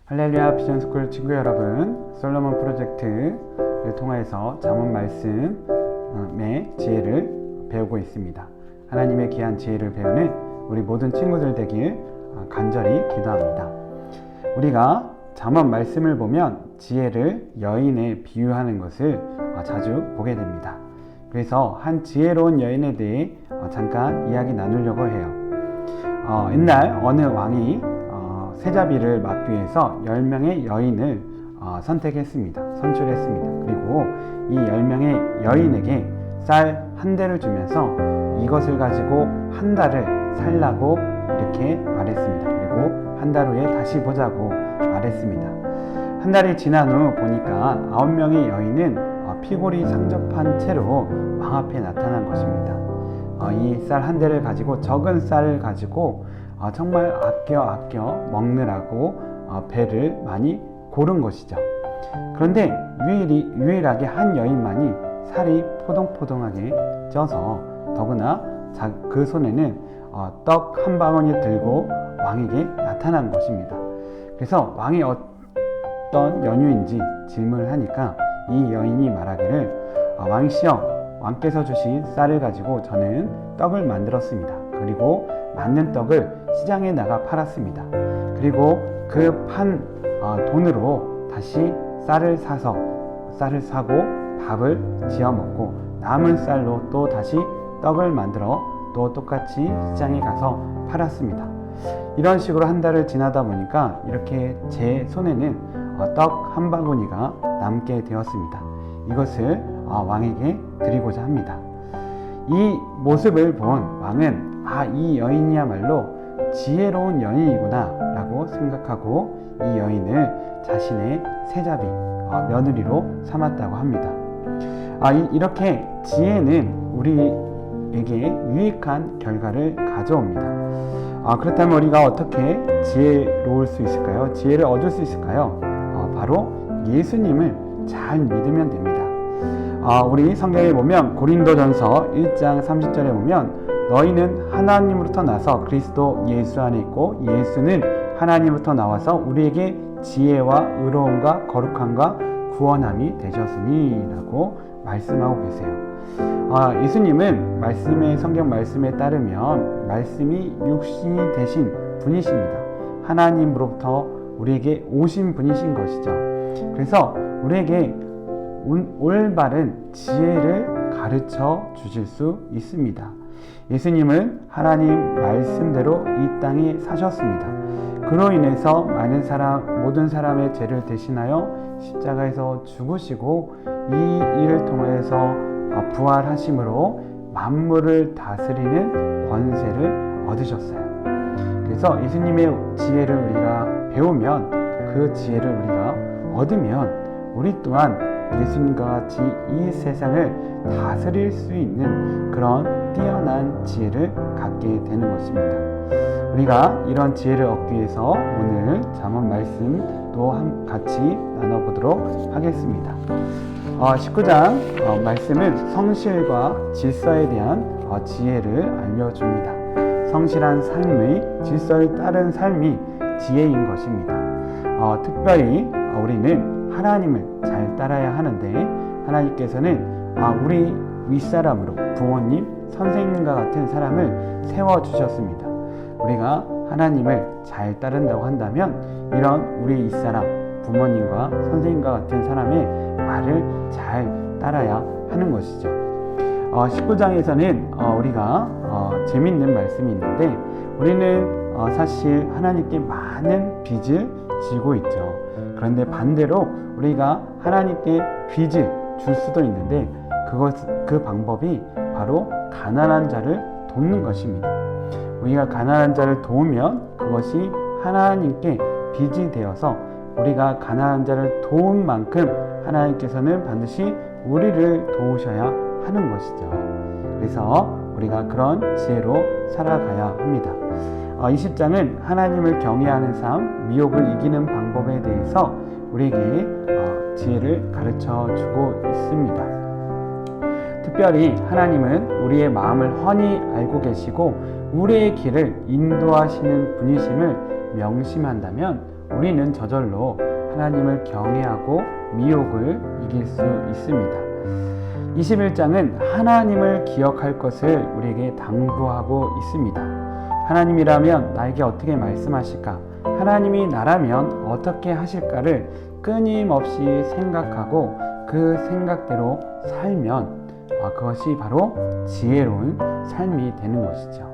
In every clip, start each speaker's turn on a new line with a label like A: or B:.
A: 할렐루야 비전스쿨 친구 여러분, 솔로몬 프로젝트를 통해서 잠언 말씀의 지혜를 배우고 있습니다. 하나님의 귀한 지혜를 배우는 우리 모든 친구들 되길 간절히 기도합니다. 우리가 잠언 말씀을 보면 지혜를 여인에 비유하는 것을 자주 보게 됩니다. 그래서 한 지혜로운 여인에 대해 잠깐 이야기 나누려고 해요. 옛날 어느 왕이 세자비를 막기 위해서 10명의 여인을 선출했습니다. 그리고 이 10명의 여인에게 쌀 한 대를 주면서 이것을 가지고 한 달을 살라고 이렇게 말했습니다. 그리고 한 달 후에 다시 보자고 말했습니다. 한 달이 지난 후 보니까 9명의 여인은 피골이 상접한 채로 왕 앞에 나타난 것입니다. 이 쌀 한 대를 가지고, 적은 쌀을 가지고 정말 아껴 먹느라고 배를 많이 고른 것이죠. 그런데 유일하게 한 여인만이 살이 포동포동하게 쪄서, 더구나 그 손에는 떡 한 방울을 들고 왕에게 나타난 것입니다. 그래서 왕이 어떤 연유인지 질문을 하니까 이 여인이 말하기를, 왕이시여, 왕께서 주신 쌀을 가지고 저는 떡을 만들었습니다. 그리고 만든 떡을 시장에 나가 팔았습니다. 그리고 그 판 돈으로 다시 쌀을 사고 밥을 지어 먹고, 남은 쌀로 또 다시 떡을 만들어 또 똑같이 시장에 가서 팔았습니다. 이런 식으로 한 달을 지나다 보니까 이렇게 제 손에는 떡 한 바구니가 남게 되었습니다. 이것을 왕에게 드리고자 합니다. 이 모습을 본 왕은 이 여인이야말로 지혜로운 여인이구나 라고 생각하고 이 여인을 자신의 세자비, 며느리로 삼았다고 합니다. 이렇게 지혜는 우리에게 유익한 결과를 가져옵니다. 그렇다면 우리가 어떻게 지혜로울 수 있을까요? 지혜를 얻을 수 있을까요? 바로 예수님을 잘 믿으면 됩니다. 우리 성경에 보면 고린도전서 1장 30절에 보면, 너희는 하나님으로부터 나서 그리스도 예수 안에 있고, 예수는 하나님으로부터 나와서 우리에게 지혜와 의로움과 거룩함과 구원함이 되셨으니 라고 말씀하고 계세요. 예수님은 성경 말씀에 따르면 말씀이 육신이 되신 분이십니다. 하나님으로부터 우리에게 오신 분이신 것이죠. 그래서 우리에게 올바른 지혜를 가르쳐 주실 수 있습니다. 예수님은 하나님 말씀대로 이 땅에 사셨습니다. 그로 인해서 모든 사람의 죄를 대신하여 십자가에서 죽으시고, 이 일을 통해서 부활하심으로 만물을 다스리는 권세를 얻으셨어요. 그래서 예수님의 지혜를 우리가 배우면, 그 지혜를 우리가 얻으면, 우리 또한 예수님과 같이 이 세상을 다스릴 수 있는 그런 뛰어난 지혜를 갖게 되는 것입니다. 우리가 이런 지혜를 얻기 위해서 오늘 잠언 말씀도 같이 나눠보도록 하겠습니다. 19장 말씀은 성실과 질서에 대한 지혜를 알려줍니다. 성실한 삶의 질서를 따른 삶이 지혜인 것입니다. 특별히 우리는 하나님을 잘 따라야 하는데, 하나님께서는 우리 윗사람으로 부모님, 선생님과 같은 사람을 세워주셨습니다. 우리가 하나님을 잘 따른다고 한다면 이런 우리 윗사람, 부모님과 선생님과 같은 사람의 말을 잘 따라야 하는 것이죠. 19장에서는 우리가 재밌는 말씀이 있는데, 우리는 사실 하나님께 많은 빚을 지고 있죠. 그런데 반대로 우리가 하나님께 빚을 줄 수도 있는데, 그 방법이 바로 가난한 자를 돕는 것입니다. 우리가 가난한 자를 도우면 그것이 하나님께 빚이 되어서, 우리가 가난한 자를 도운 만큼 하나님께서는 반드시 우리를 도우셔야 하는 것이죠. 그래서 우리가 그런 지혜로 살아가야 합니다. 20장은 하나님을 경외하는 삶, 미혹을 이기는 방법에 대해서 우리에게 지혜를 가르쳐 주고 있습니다. 특별히 하나님은 우리의 마음을 훤히 알고 계시고 우리의 길을 인도하시는 분이심을 명심한다면 우리는 저절로 하나님을 경외하고 미혹을 이길 수 있습니다. 21장은 하나님을 기억할 것을 우리에게 당부하고 있습니다. 하나님이라면 나에게 어떻게 말씀하실까? 하나님이 나라면 어떻게 하실까를 끊임없이 생각하고 그 생각대로 살면 그것이 바로 지혜로운 삶이 되는 것이죠.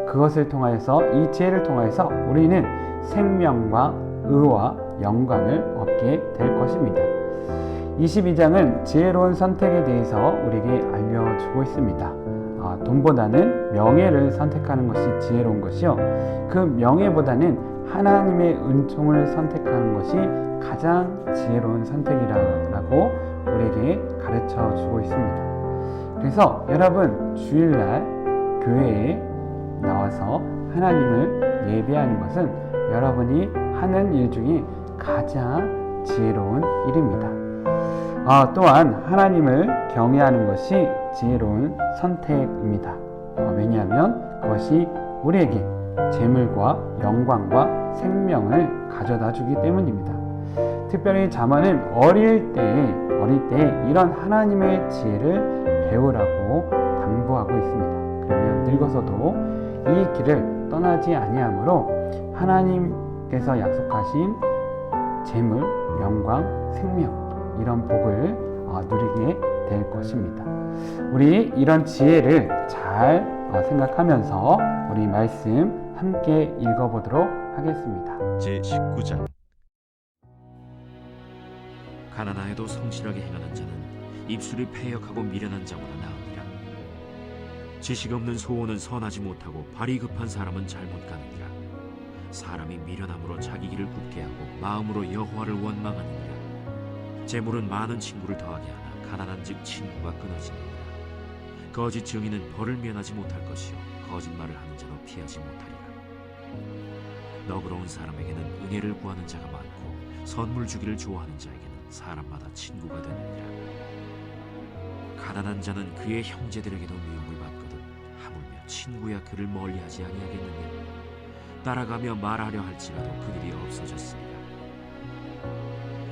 A: 그것을 통하여서, 이 지혜를 통하여서 우리는 생명과 의와 영광을 얻게 될 것입니다. 22장은 지혜로운 선택에 대해서 우리에게 알려주고 있습니다. 돈보다는 명예를 선택하는 것이 지혜로운 것이요, 그 명예보다는 하나님의 은총을 선택하는 것이 가장 지혜로운 선택이라고 우리에게 가르쳐 주고 있습니다. 그래서 여러분, 주일날 교회에 나와서 하나님을 예배하는 것은 여러분이 하는 일 중에 가장 지혜로운 일입니다. 또한 하나님을 경외하는 것이 지혜로운 선택입니다. 왜냐하면 그것이 우리에게 재물과 영광과 생명을 가져다 주기 때문입니다. 특별히 잠언은 어릴 때 이런 하나님의 지혜를 배우라고 당부하고 있습니다. 그러면 늙어서도 이 길을 떠나지 아니하므로 하나님께서 약속하신 재물, 영광, 생명, 이런 복을 누리게 될 것입니다. 우리 이런 지혜를 잘 생각하면서 우리 말씀 함께 읽어보도록 하겠습니다.
B: 제19장. 가난하여도 성실하게 행하는 자는 입술이 패역하고 미련한 자보다 나으니라. 지식 없는 소원은 선하지 못하고 발이 급한 사람은 잘못 가느니라. 사람이 미련함으로 자기 길을 굽게 하고 마음으로 여호와를 원망하느니라. 재물은 많은 친구를 더하게 하나 가난한즉 친구가 끊어지느니라. 거짓 증인은 벌을 면하지 못할 것이요 거짓말을 하는 자도 피하지 못하리라. 너그러운 사람에게는 은혜를 구하는 자가 많고 선물 주기를 좋아하는 자에게는 사람마다 친구가 되느니라. 가난한 자는 그의 형제들에게도 미움을 받거든 하물며 친구야 그를 멀리하지 아니하겠느냐. 따라가며 말하려 할지라도 그들이 없어졌으리라.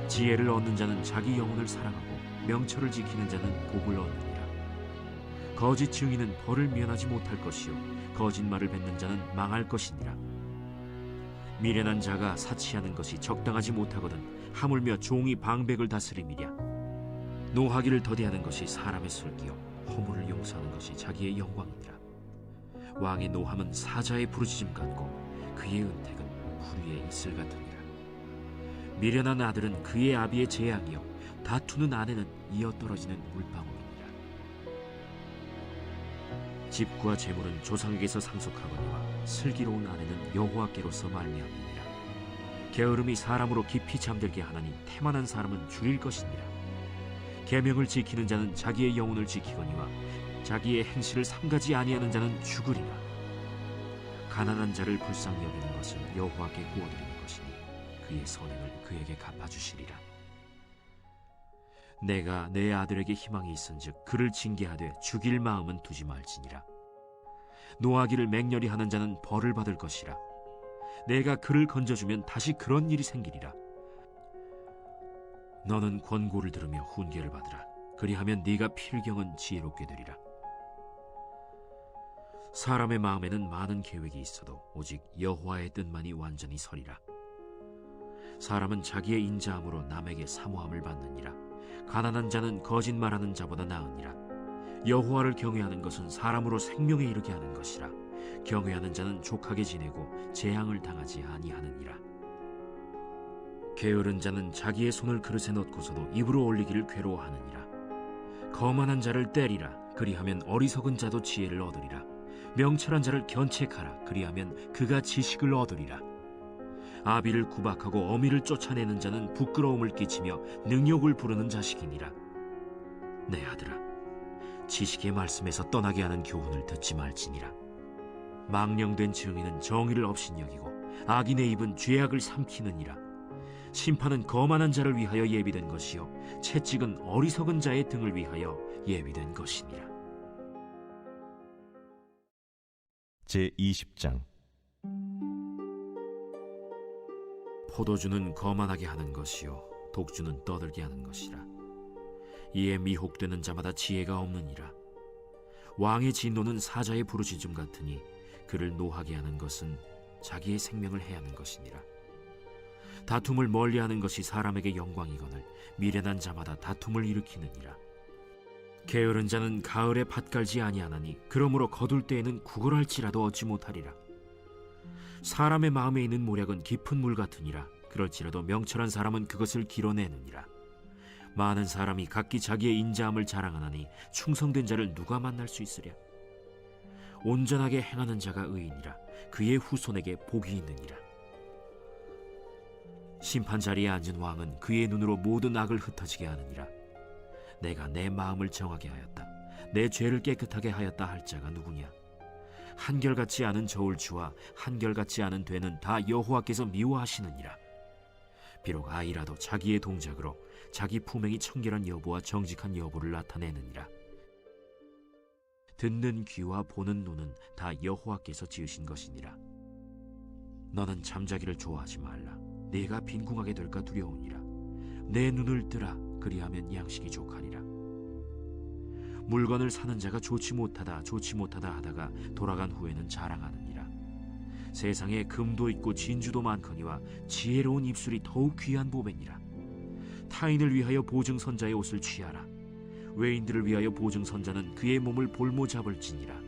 B: 지혜를 얻는 자는 자기 영혼을 사랑하고 명철을 지키는 자는 복을 얻느니라. 거짓 증인은 벌을 면하지 못할 것이요 거짓말을 뱉는 자는 망할 것이니라. 미련한 자가 사치하는 것이 적당하지 못하거든 하물며 종이 방백을 다스림이랴. 노하기를 더디하는 것이 사람의 슬기요 허물을 용서하는 것이 자기의 영광이니라. 왕의 노함은 사자의 부르짖음 같고 그의 은택은 불위의 이슬 같으니라. 미련한 아들은 그의 아비의 재앙이요 다투는 아내는 이어 떨어지는 물방울이니라. 집과 재물은 조상에게서 상속하거니와 슬기로운 아내는 여호와께로서 말미암느니라. 게으름이 사람으로 깊이 잠들게 하나니 태만한 사람은 줄일 것이니라. 계명을 지키는 자는 자기의 영혼을 지키거니와 자기의 행실을 삼가지 아니하는 자는 죽으리라. 가난한 자를 불쌍히 여기는 것은 여호와께 구워드리는 것이니 그의 선행을 그에게 갚아주시리라. 내가 내 아들에게 희망이 있은즉 그를 징계하되 죽일 마음은 두지 말지니라. 노하기를 맹렬히 하는 자는 벌을 받을 것이라. 내가 그를 건져주면 다시 그런 일이 생기리라. 너는 권고를 들으며 훈계를 받으라. 그리하면 네가 필경은 지혜롭게 되리라. 사람의 마음에는 많은 계획이 있어도 오직 여호와의 뜻만이 완전히 서리라. 사람은 자기의 인자함으로 남에게 사모함을 받느니라. 가난한 자는 거짓말하는 자보다 나으니라. 여호와를 경외하는 것은 사람으로 생명에 이르게 하는 것이라. 경외하는 자는 족하게 지내고 재앙을 당하지 아니하느니라. 게으른 자는 자기의 손을 그릇에 넣고서도 입으로 올리기를 괴로워하느니라. 거만한 자를 때리라. 그리하면 어리석은 자도 지혜를 얻으리라. 명철한 자를 견책하라. 그리하면 그가 지식을 얻으리라. 아비를 구박하고 어미를 쫓아내는 자는 부끄러움을 끼치며 능욕을 부르는 자식이니라. 내 아들아, 지식의 말씀에서 떠나게 하는 교훈을 듣지 말지니라. 망령된 증인은 정의를 업신여기고 악인의 입은 죄악을 삼키느니라. 심판은 거만한 자를 위하여 예비된 것이요 채찍은 어리석은 자의 등을 위하여 예비된 것이니라.
C: 제20장.
B: 포도주는 거만하게 하는 것이요 독주는 떠들게 하는 것이라. 이에 미혹되는 자마다 지혜가 없느니라. 왕의 진노는 사자의 부르짖음 같으니 그를 노하게 하는 것은 자기의 생명을 해하는 것이니라. 다툼을 멀리하는 것이 사람에게 영광이거늘 미련한 자마다 다툼을 일으키느니라. 게으른 자는 가을에 밭 갈지 아니하나니 그러므로 거둘 때에는 구걸할지라도 얻지 못하리라. 사람의 마음에 있는 모략은 깊은 물 같으니라. 그럴지라도 명철한 사람은 그것을 길어내느니라. 많은 사람이 각기 자기의 인자함을 자랑하나니 충성된 자를 누가 만날 수 있으랴. 온전하게 행하는 자가 의인이라. 그의 후손에게 복이 있느니라. 심판 자리에 앉은 왕은 그의 눈으로 모든 악을 흩어지게 하느니라. 내가 내 마음을 정하게 하였다. 내 죄를 깨끗하게 하였다 할 자가 누구냐? 한결같지 않은 저울추와 한결같지 않은 되는 다 여호와께서 미워하시느니라. 비록 아이라도 자기의 동작으로 자기 품행이 청결한 여부와 정직한 여부를 나타내느니라. 듣는 귀와 보는 눈은 다 여호와께서 지으신 것이니라. 너는 잠자기를 좋아하지 말라. 네가 빈궁하게 될까 두려우니라. 내 눈을 뜨라. 그리하면 양식이 족하리라. 물건을 사는 자가 좋지 못하다 하다가 돌아간 후에는 자랑하느니라. 세상에 금도 있고 진주도 많거니와 지혜로운 입술이 더욱 귀한 보배니라. 타인을 위하여 보증선자의 옷을 취하라. 외인들을 위하여 보증선자는 그의 몸을 볼모 잡을지니라.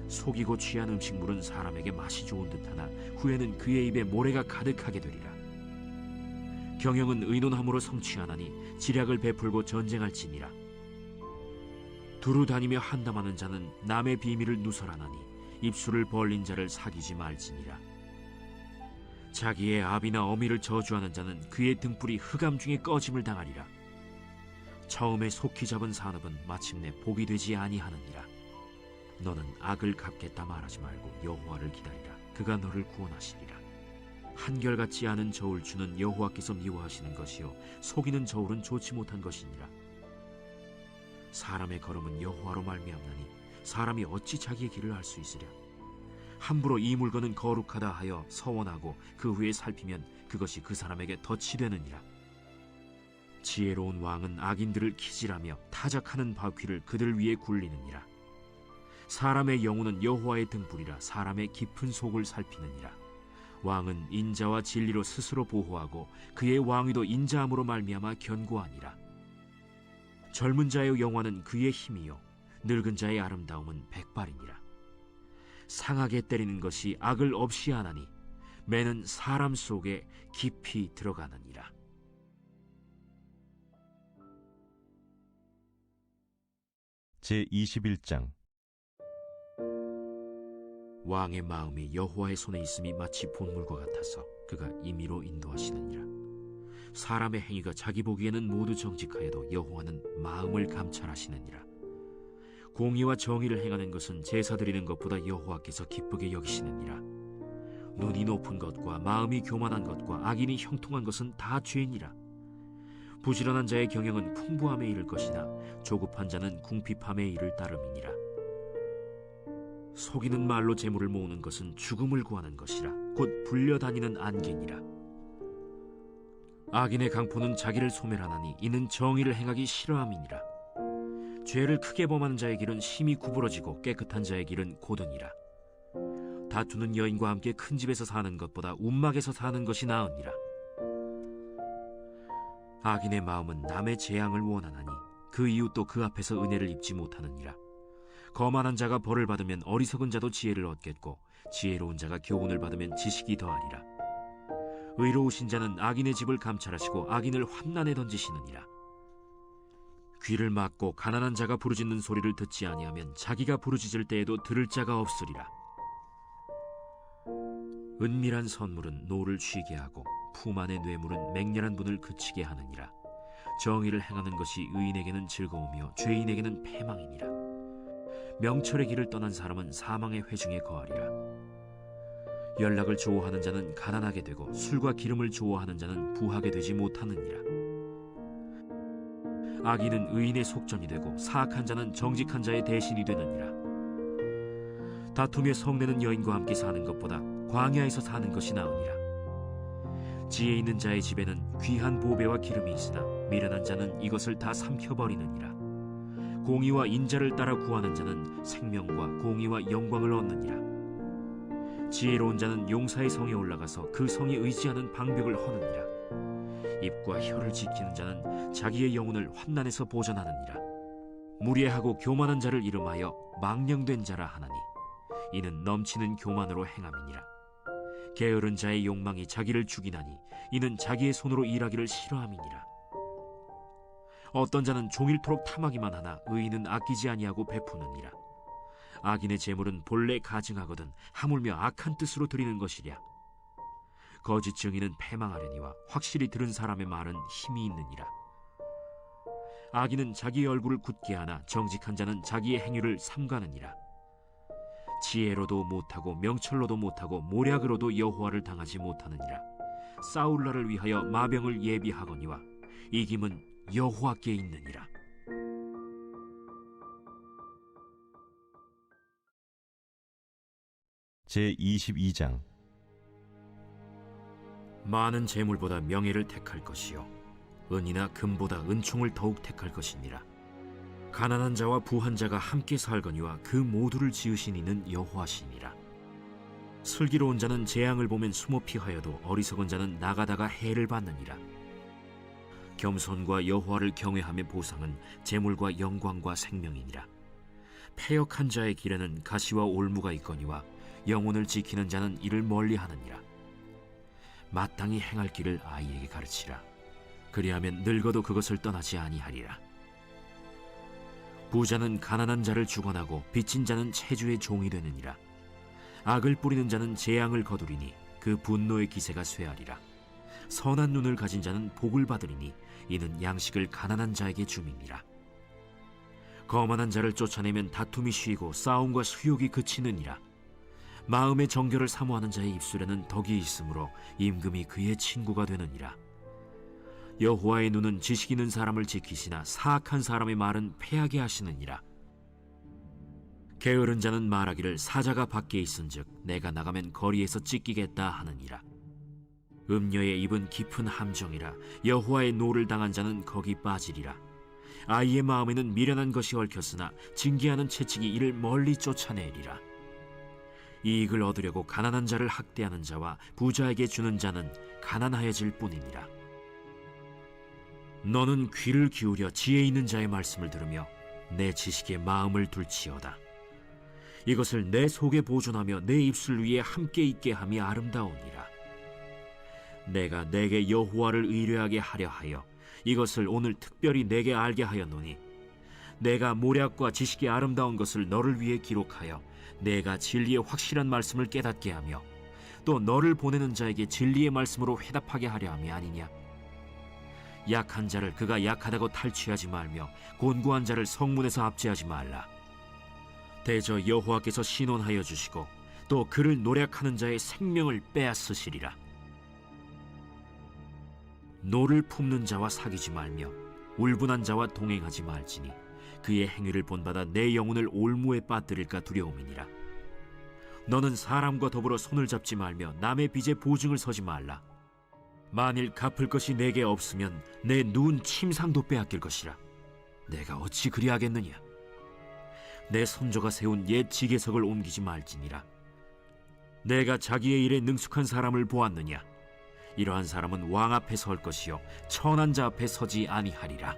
B: 속이고 취한 음식물은 사람에게 맛이 좋은 듯하나 후에는 그의 입에 모래가 가득하게 되리라. 경영은 의논함으로 성취하나니 지략을 베풀고 전쟁할지니라. 두루 다니며 한담하는 자는 남의 비밀을 누설하나니 입술을 벌린 자를 사귀지 말지니라. 자기의 아비나 어미를 저주하는 자는 그의 등불이 흑암 중에 꺼짐을 당하리라. 처음에 속히 잡은 산업은 마침내 복이 되지 아니하느니라. 너는 악을 갚겠다 말하지 말고 여호와를 기다리라. 그가 너를 구원하시리라. 한결같지 않은 저울추는 여호와께서 미워하시는 것이요 속이는 저울은 좋지 못한 것이니라. 사람의 걸음은 여호와로 말미암나니 사람이 어찌 자기의 길을 알 수 있으랴. 함부로 이 물건은 거룩하다 하여 서원하고 그 후에 살피면 그것이 그 사람에게 덫이 되느니라. 지혜로운 왕은 악인들을 기질하며 타작하는 바퀴를 그들 위에 굴리느니라. 사람의 영혼은 여호와의 등불이라. 사람의 깊은 속을 살피느니라. 왕은 인자와 진리로 스스로 보호하고 그의 왕위도 인자함으로 말미암아 견고하니라. 젊은 자의 영화는 그의 힘이요 늙은 자의 아름다움은 백발이니라. 상하게 때리는 것이 악을 없이 하나니 매는 사람 속에 깊이 들어가느니라.
C: 제21장.
B: 왕의 마음이 여호와의 손에 있음이 마치 본물과 같아서 그가 임의로 인도하시느니라. 사람의 행위가 자기 보기에는 모두 정직하여도 여호와는 마음을 감찰하시느니라. 공의와 정의를 행하는 것은 제사 드리는 것보다 여호와께서 기쁘게 여기시느니라. 눈이 높은 것과 마음이 교만한 것과 악인이 형통한 것은 다 죄니라. 부지런한 자의 경영은 풍부함에 이를 것이나 조급한 자는 궁핍함에 이를 따름이니라. 속이는 말로 재물을 모으는 것은 죽음을 구하는 것이라. 곧 불려다니는 안개니라. 악인의 강포는 자기를 소멸하나니 이는 정의를 행하기 싫어함이니라. 죄를 크게 범하는 자의 길은 심히 구부러지고 깨끗한 자의 길은 고드니라. 다투는 여인과 함께 큰 집에서 사는 것보다 움막에서 사는 것이 나으니라. 악인의 마음은 남의 재앙을 원하나니 그 이웃도 그 앞에서 은혜를 입지 못하느니라. 거만한 자가 벌을 받으면 어리석은 자도 지혜를 얻겠고 지혜로운 자가 교훈을 받으면 지식이 더하리라. 의로우신 자는 악인의 집을 감찰하시고 악인을 환난에 던지시느니라. 귀를 막고 가난한 자가 부르짖는 소리를 듣지 아니하면 자기가 부르짖을 때에도 들을 자가 없으리라. 은밀한 선물은 노를 쉬게 하고 품 안의 뇌물은 맹렬한 분을 그치게 하느니라. 정의를 행하는 것이 의인에게는 즐거우며 죄인에게는 패망이니라. 명철의 길을 떠난 사람은 사망의 회중에 거하리라. 연락을 좋아하는 자는 가난하게 되고 술과 기름을 좋아하는 자는 부하게 되지 못하느니라. 악인은 의인의 속전이 되고 사악한 자는 정직한 자의 대신이 되느니라. 다투며 성내는 여인과 함께 사는 것보다 광야에서 사는 것이 나으니라. 지혜 있는 자의 집에는 귀한 보배와 기름이 있으나 미련한 자는 이것을 다 삼켜버리느니라. 공의와 인자를 따라 구하는 자는 생명과 공의와 영광을 얻느니라. 지혜로운 자는 용사의 성에 올라가서 그 성에 의지하는 방벽을 허느니라. 입과 혀를 지키는 자는 자기의 영혼을 환난에서 보전하느니라. 무례하고 교만한 자를 이름하여 망령된 자라 하나니 이는 넘치는 교만으로 행함이니라. 게으른 자의 욕망이 자기를 죽이나니 이는 자기의 손으로 일하기를 싫어함이니라. 어떤 자는 종일토록 탐하기만 하나 의인은 아끼지 아니하고 베푸느니라. 악인의 재물은 본래 가증하거든 하물며 악한 뜻으로 드리는 것이랴. 거짓 증인은 패망하려니와 확실히 들은 사람의 말은 힘이 있느니라. 악인은 자기의 얼굴을 굳게 하나 정직한 자는 자기의 행위를 삼가느니라. 지혜로도 못하고 명철로도 못하고 모략으로도 여호와를 당하지 못하느니라. 싸울 날을 위하여 마병을 예비하거니와 이김은 여호와께 있느니라.
C: 제22장.
B: 많은 재물보다 명예를 택할 것이요 은이나 금보다 은총을 더욱 택할 것이니라. 가난한 자와 부한 자가 함께 살거니와 그 모두를 지으신 이는 여호와시니라. 슬기로운 자는 재앙을 보면 숨어 피하여도 어리석은 자는 나가다가 해를 받느니라. 겸손과 여호와를 경외함의 보상은 재물과 영광과 생명이니라. 패역한 자의 길에는 가시와 올무가 있거니와 영혼을 지키는 자는 이를 멀리하느니라. 마땅히 행할 길을 아이에게 가르치라. 그리하면 늙어도 그것을 떠나지 아니하리라. 부자는 가난한 자를 주관하고 빚진 자는 체주의 종이 되느니라. 악을 뿌리는 자는 재앙을 거두리니 그 분노의 기세가 쇠하리라. 선한 눈을 가진 자는 복을 받으리니 이는 양식을 가난한 자에게 줌이니라. 거만한 자를 쫓아내면 다툼이 쉬고 싸움과 수욕이 그치느니라. 마음의 정결을 사모하는 자의 입술에는 덕이 있으므로 임금이 그의 친구가 되느니라. 여호와의 눈은 지식 있는 사람을 지키시나 사악한 사람의 말은 패하게 하시느니라. 게으른 자는 말하기를 사자가 밖에 있은즉 내가 나가면 거리에서 찢기겠다 하느니라. 음녀의 입은 깊은 함정이라. 여호와의 노를 당한 자는 거기 빠지리라. 아이의 마음에는 미련한 것이 얽혔으나 징계하는 채찍이 이를 멀리 쫓아내리라. 이익을 얻으려고 가난한 자를 학대하는 자와 부자에게 주는 자는 가난하여질 뿐이니라. 너는 귀를 기울여 지혜 있는 자의 말씀을 들으며 내 지식에 마음을 둘지어다. 이것을 내 속에 보존하며 내 입술 위에 함께 있게 함이 아름다우니라. 내가 내게 여호와를 의뢰하게 하려 하여 이것을 오늘 특별히 내게 알게 하였노니 내가 모략과 지식이 아름다운 것을 너를 위해 기록하여 내가 진리의 확실한 말씀을 깨닫게 하며 또 너를 보내는 자에게 진리의 말씀으로 회답하게 하려 함이 아니냐. 약한 자를 그가 약하다고 탈취하지 말며 곤고한 자를 성문에서 압제하지 말라. 대저 여호와께서 신원하여 주시고 또 그를 노략하는 자의 생명을 빼앗으시리라. 노를 품는 자와 사귀지 말며 울분한 자와 동행하지 말지니 그의 행위를 본받아 내 영혼을 올무에 빠뜨릴까 두려움이니라. 너는 사람과 더불어 손을 잡지 말며 남의 빚에 보증을 서지 말라. 만일 갚을 것이 내게 없으면 내 누운 침상도 빼앗길 것이라. 내가 어찌 그리하겠느냐. 내 손조가 세운 옛 지게석을 옮기지 말지니라. 내가 자기의 일에 능숙한 사람을 보았느냐. 이러한 사람은 왕 앞에 설 것이요 천한 자 앞에 서지 아니하리라.